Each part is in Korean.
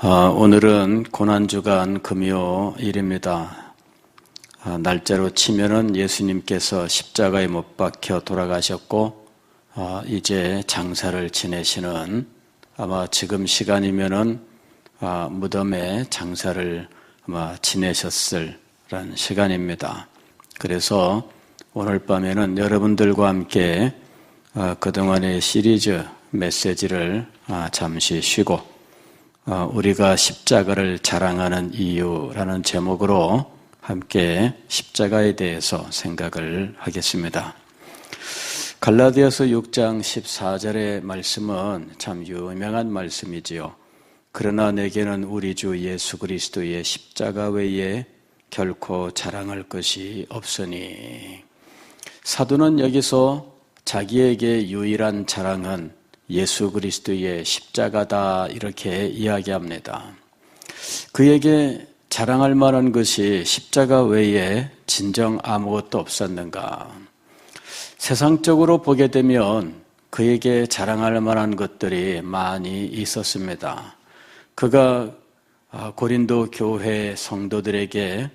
오늘은 고난주간 금요일입니다. 날짜로 치면은 예수님께서 십자가에 못 박혀 돌아가셨고 이제 장사를 지내시는, 아마 지금 시간이면은 무덤에 장사를 아마 지내셨을 라는 시간입니다. 그래서 오늘 밤에는 여러분들과 함께 그동안의 시리즈 메시지를 잠시 쉬고 우리가 십자가를 자랑하는 이유라는 제목으로 함께 십자가에 대해서 생각을 하겠습니다. 갈라디아서 6장 14절의 말씀은 참 유명한 말씀이지요. 그러나 내게는 우리 주 예수 그리스도의 십자가 외에 결코 자랑할 것이 없으니. 사도는 여기서 자기에게 유일한 자랑은 예수 그리스도의 십자가다 이렇게 이야기합니다. 그에게 자랑할 만한 것이 십자가 외에 진정 아무것도 없었는가? 세상적으로 보게 되면 그에게 자랑할 만한 것들이 많이 있었습니다. 그가 고린도 교회 성도들에게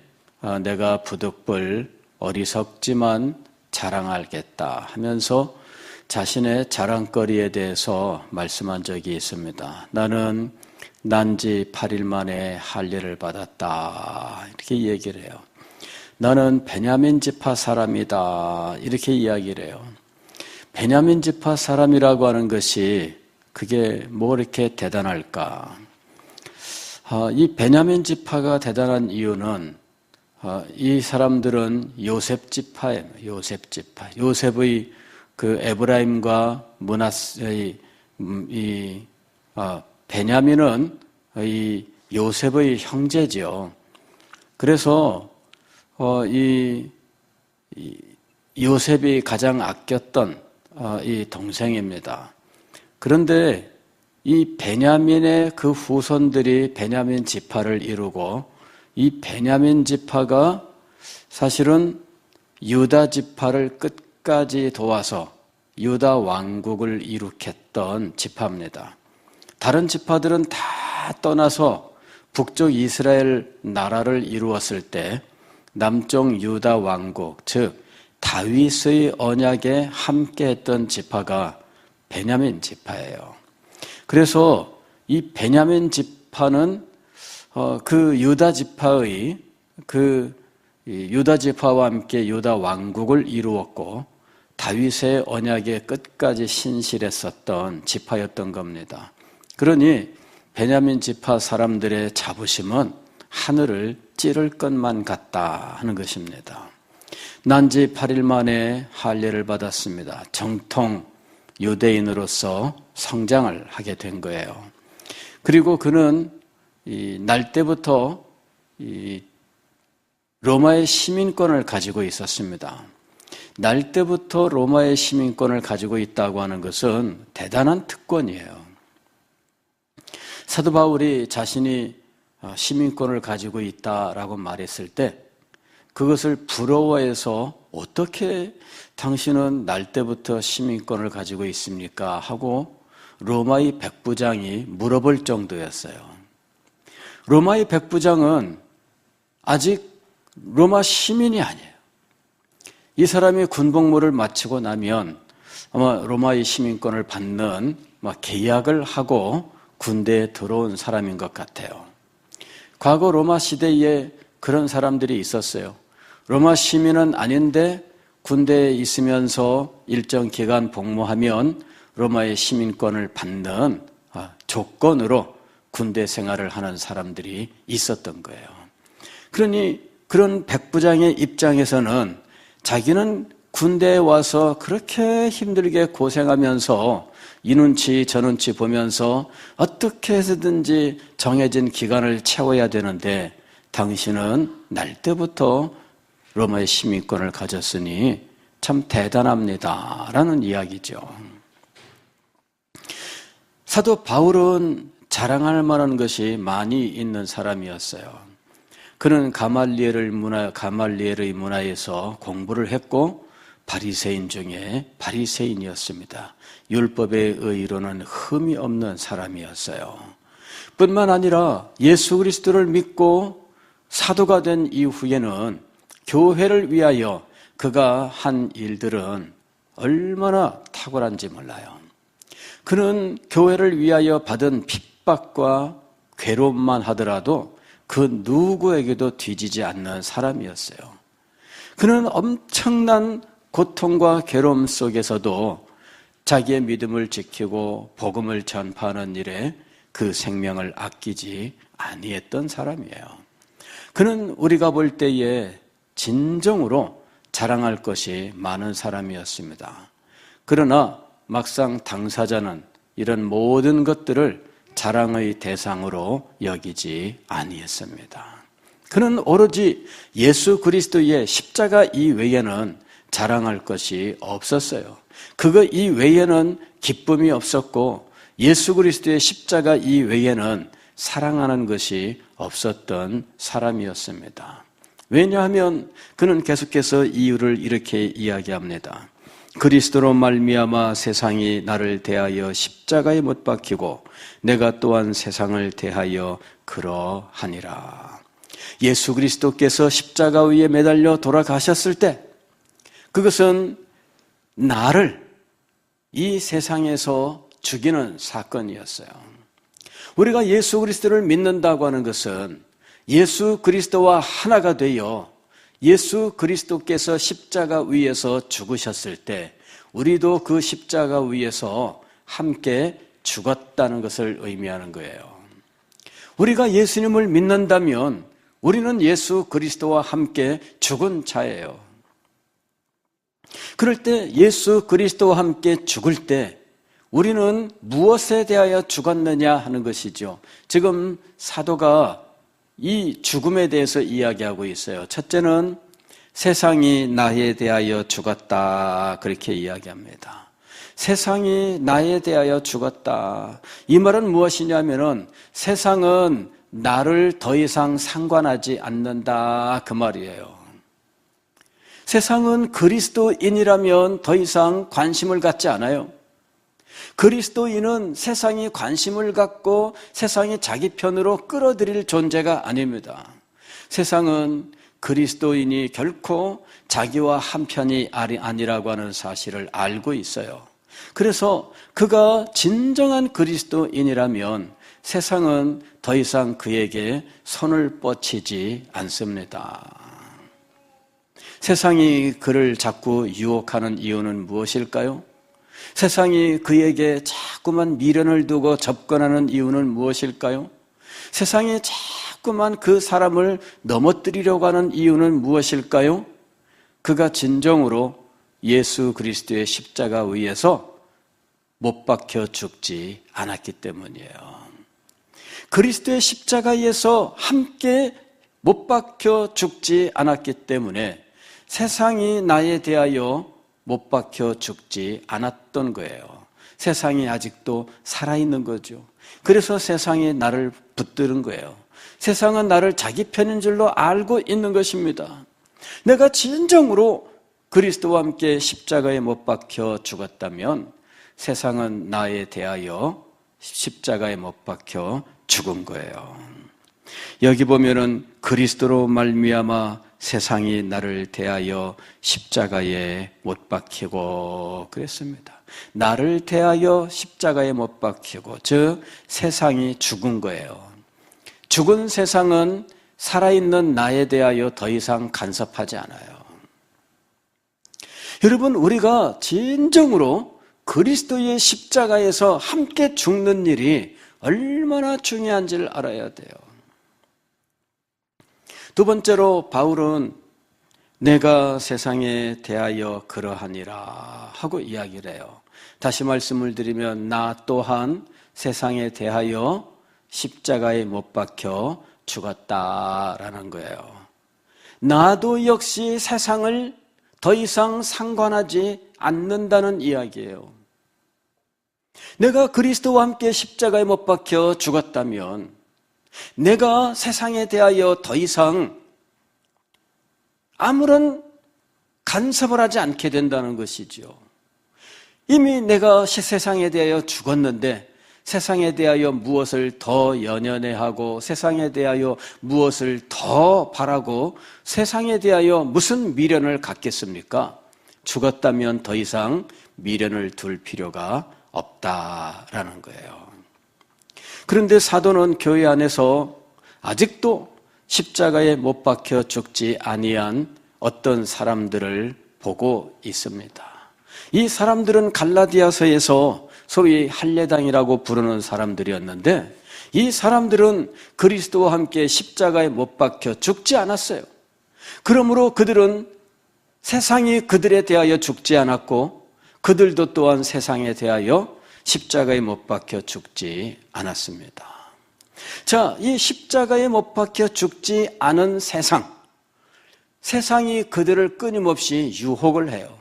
내가 부득불 어리석지만 자랑하겠다 하면서 자신의 자랑거리에 대해서 말씀한 적이 있습니다. 나는 난지 8일 만에 할례를 받았다 이렇게 얘기를 해요. 나는 베냐민 지파 사람이다 이렇게 이야기를 해요. 베냐민 지파 사람이라고 하는 것이 그게 뭐 이렇게 대단할까? 이 베냐민 지파가 대단한 이유는 이 사람들은 요셉 지파예요. 요셉 지파. 요셉의 그 에브라임과 므낫세의 베냐민은 이 요셉의 형제지요. 그래서 이 요셉이 가장 아꼈던 이 동생입니다. 그런데 이 베냐민의 그 후손들이 베냐민 지파를 이루고 이 베냐민 지파가 사실은 유다 지파를 끝까지 도와서 유다 왕국을 이룩했던 지파입니다. 다른 지파들은 다 떠나서 북쪽 이스라엘 나라를 이루었을 때 남쪽 유다 왕국, 즉 다윗의 언약에 함께했던 지파가 베냐민 지파예요. 그래서 이 베냐민 지파는 그 유다 지파의 유다 지파와 함께 유다 왕국을 이루었고 다윗의 언약에 끝까지 신실했었던 지파였던 겁니다. 그러니 베냐민 지파 사람들의 자부심은 하늘을 찌를 것만 같다 하는 것입니다. 난지 8일 만에 할례를 받았습니다. 정통 유대인으로서 성장을 하게 된 거예요. 그리고 그는 날 때부터 로마의 시민권을 가지고 있었습니다. 날 때부터 로마의 시민권을 가지고 있다고 하는 것은 대단한 특권이에요. 사도 바울이 자신이 시민권을 가지고 있다라고 말했을 때 그것을 부러워해서 어떻게 당신은 날 때부터 시민권을 가지고 있습니까? 하고 로마의 백부장이 물어볼 정도였어요. 로마의 백부장은 아직 로마 시민이 아니에요. 이 사람이 군복무를 마치고 나면 아마 로마의 시민권을 받는 계약을 하고 군대에 들어온 사람인 것 같아요. 과거 로마 시대에 그런 사람들이 있었어요. 로마 시민은 아닌데 군대에 있으면서 일정 기간 복무하면 로마의 시민권을 받는 조건으로 군대 생활을 하는 사람들이 있었던 거예요. 그러니 그런 백부장의 입장에서는 자기는 군대에 와서 그렇게 힘들게 고생하면서 이 눈치 저 눈치 보면서 어떻게 해서든지 정해진 기간을 채워야 되는데 당신은 날 때부터 로마의 시민권을 가졌으니 참 대단합니다 라는 이야기죠. 사도 바울은 자랑할 만한 것이 많이 있는 사람이었어요. 그는 가말리엘의 문화에서 공부를 했고 바리새인 중에 바리새인이었습니다. 율법의 의의로는 흠이 없는 사람이었어요. 뿐만 아니라 예수 그리스도를 믿고 사도가 된 이후에는 교회를 위하여 그가 한 일들은 얼마나 탁월한지 몰라요. 그는 교회를 위하여 받은 핍박과 괴로움만 하더라도 그 누구에게도 뒤지지 않는 사람이었어요. 그는 엄청난 고통과 괴로움 속에서도 자기의 믿음을 지키고 복음을 전파하는 일에 그 생명을 아끼지 아니했던 사람이에요. 그는 우리가 볼 때에 진정으로 자랑할 것이 많은 사람이었습니다. 그러나 막상 당사자는 이런 모든 것들을 자랑의 대상으로 여기지 아니했습니다. 그는 오로지 예수 그리스도의 십자가 이외에는 자랑할 것이 없었어요. 그거 이외에는 기쁨이 없었고 예수 그리스도의 십자가 이외에는 사랑하는 것이 없었던 사람이었습니다. 왜냐하면 그는 계속해서 이유를 이렇게 이야기합니다. 그리스도로 말미암아 세상이 나를 대하여 십자가에 못 박히고 내가 또한 세상을 대하여 그러하니라. 예수 그리스도께서 십자가 위에 매달려 돌아가셨을 때 그것은 나를 이 세상에서 죽이는 사건이었어요. 우리가 예수 그리스도를 믿는다고 하는 것은 예수 그리스도와 하나가 되어 예수 그리스도께서 십자가 위에서 죽으셨을 때 우리도 그 십자가 위에서 함께 죽었다는 것을 의미하는 거예요. 우리가 예수님을 믿는다면 우리는 예수 그리스도와 함께 죽은 자예요. 그럴 때 예수 그리스도와 함께 죽을 때 우리는 무엇에 대하여 죽었느냐 하는 것이죠. 지금 사도가 이 죽음에 대해서 이야기하고 있어요. 첫째는 세상이 나에 대하여 죽었다 그렇게 이야기합니다. 세상이 나에 대하여 죽었다. 이 말은 무엇이냐면은 세상은 나를 더 이상 상관하지 않는다 그 말이에요. 세상은 그리스도인이라면 더 이상 관심을 갖지 않아요. 그리스도인은 세상이 관심을 갖고 세상이 자기 편으로 끌어들일 존재가 아닙니다. 세상은 그리스도인이 결코 자기와 한편이 아니라고 하는 사실을 알고 있어요. 그래서 그가 진정한 그리스도인이라면 세상은 더 이상 그에게 손을 뻗치지 않습니다. 세상이 그를 자꾸 유혹하는 이유는 무엇일까요? 세상이 그에게 자꾸만 미련을 두고 접근하는 이유는 무엇일까요? 세상이 자꾸만 그 사람을 넘어뜨리려고 하는 이유는 무엇일까요? 그가 진정으로 예수 그리스도의 십자가 위에서 못 박혀 죽지 않았기 때문이에요. 그리스도의 십자가에서 함께 못 박혀 죽지 않았기 때문에 세상이 나에 대하여 못 박혀 죽지 않았던 거예요. 세상이 아직도 살아있는 거죠. 그래서 세상이 나를 붙드는 거예요. 세상은 나를 자기 편인 줄로 알고 있는 것입니다. 내가 진정으로 그리스도와 함께 십자가에 못 박혀 죽었다면 세상은 나에 대하여 십자가에 못 박혀 죽은 거예요. 여기 보면은 그리스도로 말미암아 세상이 나를 대하여 십자가에 못 박히고 그랬습니다. 나를 대하여 십자가에 못 박히고, 즉 세상이 죽은 거예요. 죽은 세상은 살아있는 나에 대하여 더 이상 간섭하지 않아요. 여러분, 우리가 진정으로 그리스도의 십자가에서 함께 죽는 일이 얼마나 중요한지를 알아야 돼요. 두 번째로 바울은 내가 세상에 대하여 그러하니라 하고 이야기를 해요. 다시 말씀을 드리면 나 또한 세상에 대하여 십자가에 못 박혀 죽었다라는 거예요. 나도 역시 세상을 더 이상 상관하지 않는다는 이야기예요. 내가 그리스도와 함께 십자가에 못 박혀 죽었다면 내가 세상에 대하여 더 이상 아무런 간섭을 하지 않게 된다는 것이죠. 이미 내가 세상에 대하여 죽었는데 세상에 대하여 무엇을 더 연연해하고 세상에 대하여 무엇을 더 바라고 세상에 대하여 무슨 미련을 갖겠습니까? 죽었다면 더 이상 미련을 둘 필요가 없다라는 거예요. 그런데 사도는 교회 안에서 아직도 십자가에 못 박혀 죽지 아니한 어떤 사람들을 보고 있습니다. 이 사람들은 갈라디아서에서 소위 할례당이라고 부르는 사람들이었는데 이 사람들은 그리스도와 함께 십자가에 못 박혀 죽지 않았어요. 그러므로 그들은 세상이 그들에 대하여 죽지 않았고 그들도 또한 세상에 대하여 십자가에 못 박혀 죽지 않았습니다. 자, 이 십자가에 못 박혀 죽지 않은 세상이 그들을 끊임없이 유혹을 해요.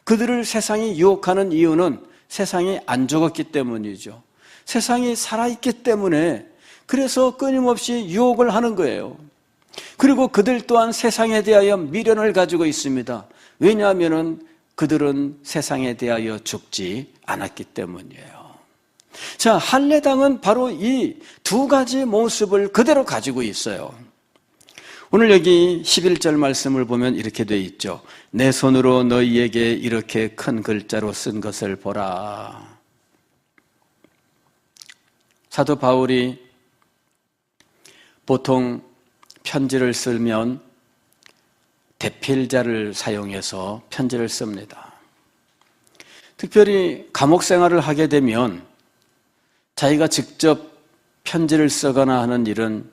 그들을 세상이 유혹하는 이유는 세상이 안 죽었기 때문이죠. 세상이 살아있기 때문에 그래서 끊임없이 유혹을 하는 거예요. 그리고 그들 또한 세상에 대하여 미련을 가지고 있습니다. 왜냐하면 그들은 세상에 대하여 죽지 않았기 때문이에요. 자, 할례당은 바로 이 두 가지 모습을 그대로 가지고 있어요. 오늘 여기 11절 말씀을 보면 이렇게 돼 있죠. 내 손으로 너희에게 이렇게 큰 글자로 쓴 것을 보라. 사도 바울이 보통 편지를 쓰면 대필자를 사용해서 편지를 씁니다. 특별히 감옥 생활을 하게 되면 자기가 직접 편지를 쓰거나 하는 일은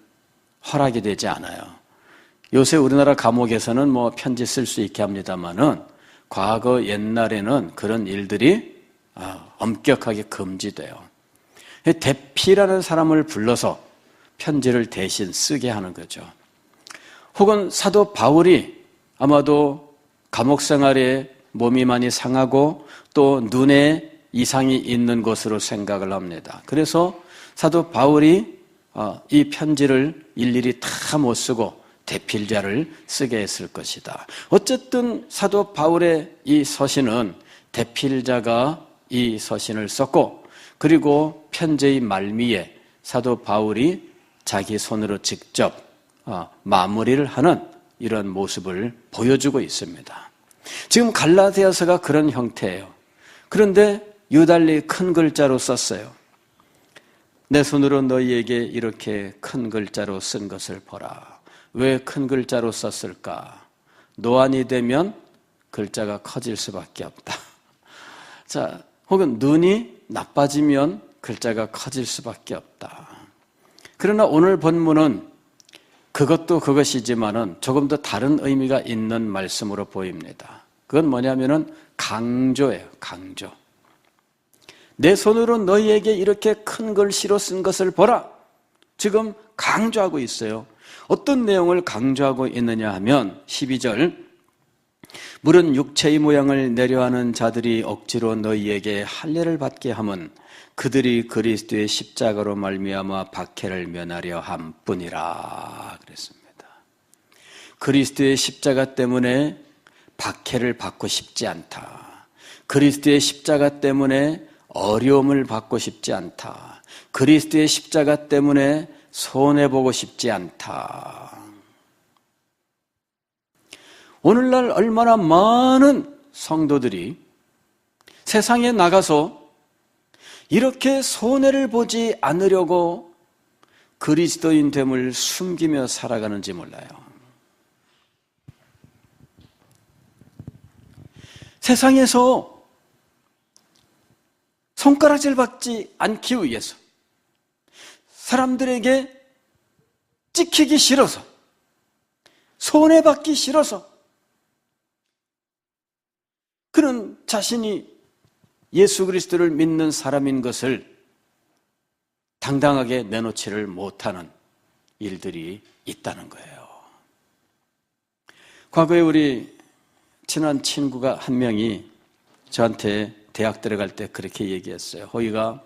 허락이 되지 않아요. 요새 우리나라 감옥에서는 편지 쓸 수 있게 합니다만은 과거 옛날에는 그런 일들이 엄격하게 금지돼요. 대피라는 사람을 불러서 편지를 대신 쓰게 하는 거죠. 혹은 사도 바울이 아마도 감옥 생활에 몸이 많이 상하고 또 눈에 이상이 있는 것으로 생각을 합니다. 그래서 사도 바울이 이 편지를 일일이 다 못 쓰고 대필자를 쓰게 했을 것이다. 어쨌든 사도 바울의 이 서신은 대필자가 이 서신을 썼고 그리고 편지의 말미에 사도 바울이 자기 손으로 직접 마무리를 하는 이런 모습을 보여주고 있습니다. 지금 갈라디아서가 그런 형태예요. 그런데 유달리 큰 글자로 썼어요. 내 손으로 너희에게 이렇게 큰 글자로 쓴 것을 보라. 왜 큰 글자로 썼을까? 노안이 되면 글자가 커질 수밖에 없다. 자, 혹은 눈이 나빠지면 글자가 커질 수밖에 없다. 그러나 오늘 본문은 그것도 그것이지만은 조금 더 다른 의미가 있는 말씀으로 보입니다. 그건 뭐냐면은 강조예요, 강조. 내 손으로 너희에게 이렇게 큰 글씨로 쓴 것을 보라. 지금 강조하고 있어요. 어떤 내용을 강조하고 있느냐 하면 12절 물은 육체의 모양을 내려하는 자들이 억지로 너희에게 할례를 받게 함은 그들이 그리스도의 십자가로 말미암아 박해를 면하려 함뿐이라 그랬습니다. 그리스도의 십자가 때문에 박해를 받고 싶지 않다. 그리스도의 십자가 때문에 어려움을 받고 싶지 않다. 그리스도의 십자가 때문에 손해보고 싶지 않다. 오늘날 얼마나 많은 성도들이 세상에 나가서 이렇게 손해를 보지 않으려고 그리스도인 됨을 숨기며 살아가는지 몰라요. 세상에서 손가락질 받지 않기 위해서 사람들에게 찍히기 싫어서 손해받기 싫어서 그는 자신이 예수 그리스도를 믿는 사람인 것을 당당하게 내놓지를 못하는 일들이 있다는 거예요. 과거에 우리 친한 친구가 한 명이 저한테 대학 들어갈 때 그렇게 얘기했어요. 호이가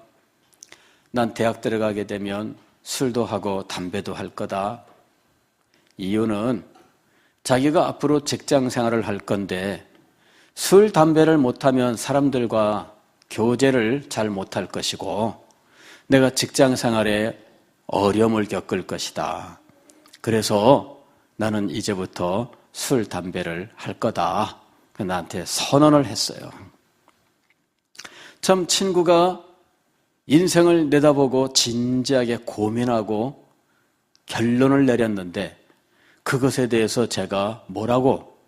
난 대학 들어가게 되면 술도 하고 담배도 할 거다. 이유는 자기가 앞으로 직장 생활을 할 건데 술, 담배를 못하면 사람들과 교제를 잘 못할 것이고 내가 직장 생활에 어려움을 겪을 것이다. 그래서 나는 이제부터 술, 담배를 할 거다. 나한테 선언을 했어요. 참 친구가 인생을 내다보고 진지하게 고민하고 결론을 내렸는데 그것에 대해서 제가 뭐라고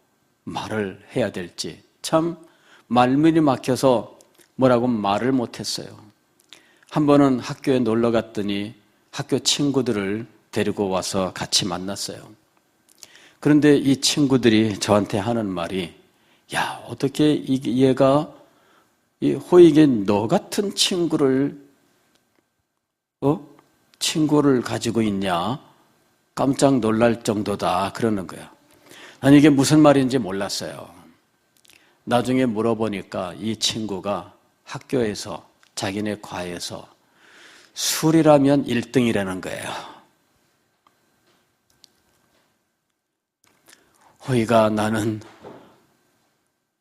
말을 해야 될지 참 말문이 막혀서 뭐라고 말을 못했어요. 한 번은 학교에 놀러 갔더니 학교 친구들을 데리고 와서 같이 만났어요. 그런데 이 친구들이 저한테 하는 말이 야, 어떻게 얘가 이 호익에 너 같은 친구를 가지고 있냐? 깜짝 놀랄 정도다. 그러는 거야. 난 이게 무슨 말인지 몰랐어요. 나중에 물어보니까 이 친구가 학교에서 자기네 과에서 술이라면 1등이라는 거예요. 호이가 나는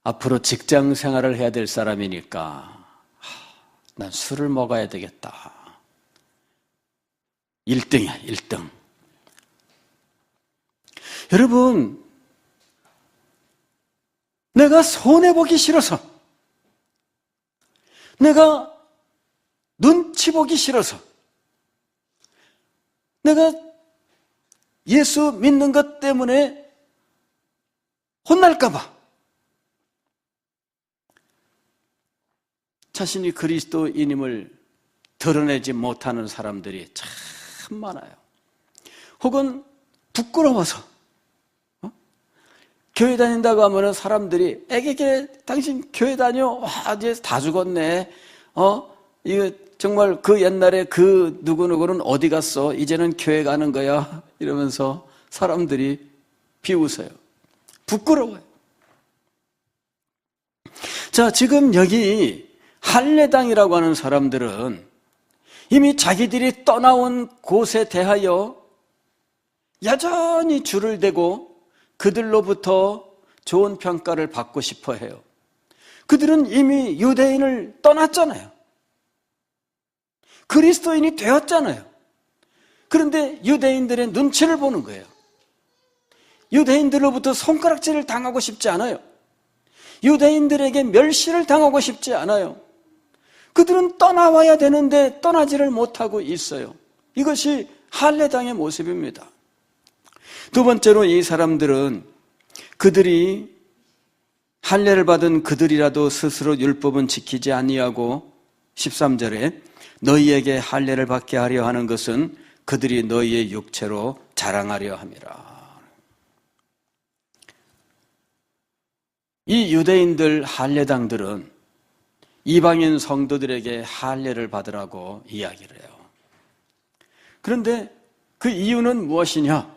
앞으로 직장 생활을 해야 될 사람이니까 난 술을 먹어야 되겠다. 1등이야, 1등. 여러분, 내가 손해보기 싫어서, 내가 눈치 보기 싫어서, 내가 예수 믿는 것 때문에 혼날까봐 자신이 그리스도인임을 드러내지 못하는 사람들이 참 많아요. 혹은 부끄러워서 교회 다닌다고 하면 사람들이 애기게 당신 교회 다녀? 와, 이제 다 죽었네. 이거 정말 그 옛날에 그 누구누구는 어디 갔어? 이제는 교회 가는 거야. 이러면서 사람들이 비웃어요. 부끄러워요. 자, 지금 여기 할례당이라고 하는 사람들은 이미 자기들이 떠나온 곳에 대하여 여전히 줄을 대고 그들로부터 좋은 평가를 받고 싶어 해요. 그들은 이미 유대인을 떠났잖아요. 그리스도인이 되었잖아요. 그런데 유대인들의 눈치를 보는 거예요. 유대인들로부터 손가락질을 당하고 싶지 않아요. 유대인들에게 멸시를 당하고 싶지 않아요. 그들은 떠나와야 되는데 떠나지를 못하고 있어요. 이것이 할례당의 모습입니다. 두 번째로 이 사람들은 그들이 할례를 받은 그들이라도 스스로 율법은 지키지 아니하고 13절에 너희에게 할례를 받게 하려 하는 것은 그들이 너희의 육체로 자랑하려 함이라. 이 유대인들 할례당들은 이방인 성도들에게 할례를 받으라고 이야기를 해요. 그런데 그 이유는 무엇이냐?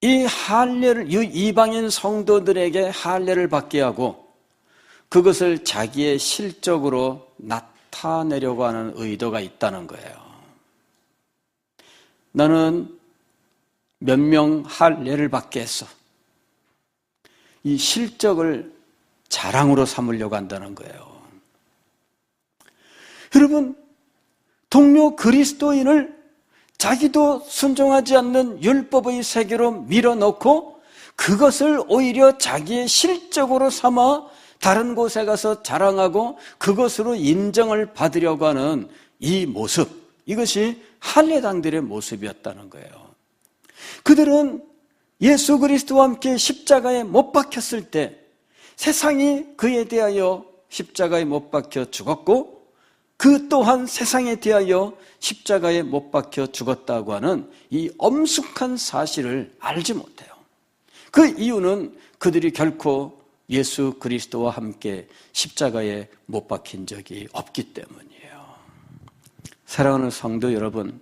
이 할례를 이방인 성도들에게 할례를 받게 하고 그것을 자기의 실적으로 나타내려고 하는 의도가 있다는 거예요. 나는 몇 명 할례를 받게 했어. 이 실적을 자랑으로 삼으려고 한다는 거예요. 여러분, 동료 그리스도인을 자기도 순종하지 않는 율법의 세계로 밀어넣고 그것을 오히려 자기의 실적으로 삼아 다른 곳에 가서 자랑하고 그것으로 인정을 받으려고 하는 이 모습, 이것이 할례당들의 모습이었다는 거예요. 그들은 예수 그리스도와 함께 십자가에 못 박혔을 때 세상이 그에 대하여 십자가에 못 박혀 죽었고 그 또한 세상에 대하여 십자가에 못 박혀 죽었다고 하는 이 엄숙한 사실을 알지 못해요. 그 이유는 그들이 결코 예수 그리스도와 함께 십자가에 못 박힌 적이 없기 때문이에요. 사랑하는 성도 여러분,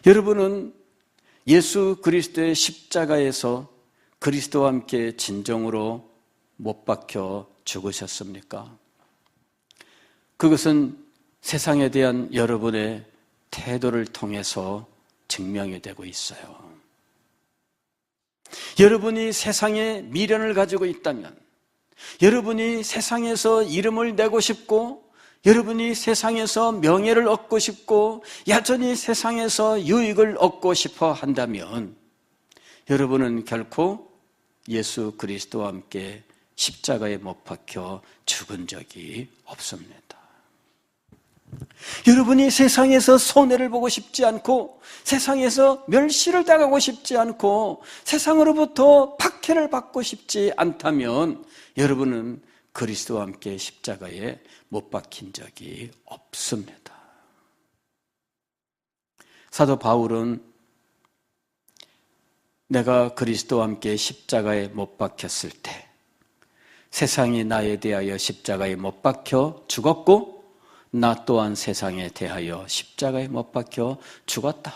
여러분은 예수 그리스도의 십자가에서 그리스도와 함께 진정으로 못 박혀 죽으셨습니까? 그것은 세상에 대한 여러분의 태도를 통해서 증명이 되고 있어요. 여러분이 세상에 미련을 가지고 있다면, 여러분이 세상에서 이름을 내고 싶고 여러분이 세상에서 명예를 얻고 싶고 여전히 세상에서 유익을 얻고 싶어 한다면 여러분은 결코 예수 그리스도와 함께 십자가에 못 박혀 죽은 적이 없습니다. 여러분이 세상에서 손해를 보고 싶지 않고 세상에서 멸시를 당하고 싶지 않고 세상으로부터 박해를 받고 싶지 않다면 여러분은 그리스도와 함께 십자가에 못 박힌 적이 없습니다. 사도 바울은 내가 그리스도와 함께 십자가에 못 박혔을 때 세상이 나에 대하여 십자가에 못 박혀 죽었고 나 또한 세상에 대하여 십자가에 못 박혀 죽었다.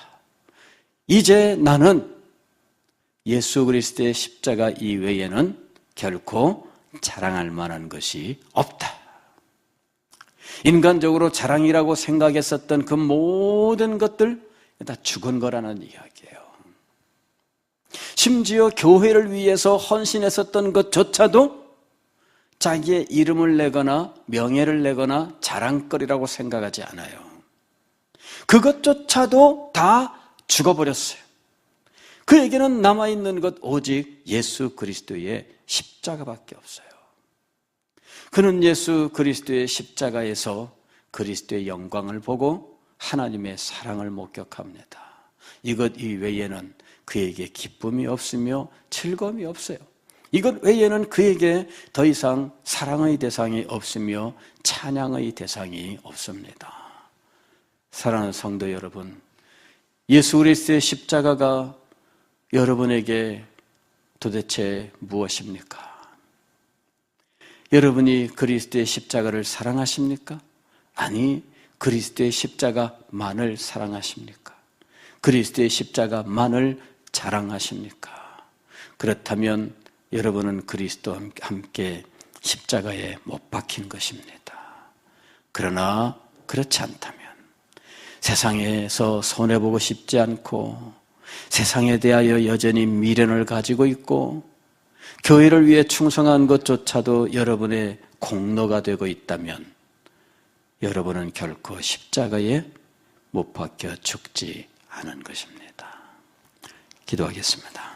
이제 나는 예수 그리스도의 십자가 이외에는 결코 자랑할 만한 것이 없다. 인간적으로 자랑이라고 생각했었던 그 모든 것들 다 죽은 거라는 이야기예요. 심지어 교회를 위해서 헌신했었던 것조차도 자기의 이름을 내거나 명예를 내거나 자랑거리라고 생각하지 않아요. 그것조차도 다 죽어버렸어요. 그에게는 남아있는 것 오직 예수 그리스도의 십자가밖에 없어요. 그는 예수 그리스도의 십자가에서 그리스도의 영광을 보고 하나님의 사랑을 목격합니다. 이것 이외에는 그에게 기쁨이 없으며 즐거움이 없어요. 이것 외에는 그에게 더 이상 사랑의 대상이 없으며 찬양의 대상이 없습니다. 사랑하는 성도 여러분, 예수 그리스도의 십자가가 여러분에게 도대체 무엇입니까? 여러분이 그리스도의 십자가를 사랑하십니까? 아니, 그리스도의 십자가만을 사랑하십니까? 그리스도의 십자가만을 자랑하십니까? 그렇다면 여러분은 그리스도와 함께 십자가에 못 박힌 것입니다. 그러나 그렇지 않다면 세상에서 손해보고 싶지 않고 세상에 대하여 여전히 미련을 가지고 있고 교회를 위해 충성한 것조차도 여러분의 공로가 되고 있다면 여러분은 결코 십자가에 못 박혀 죽지 않은 것입니다. 기도하겠습니다.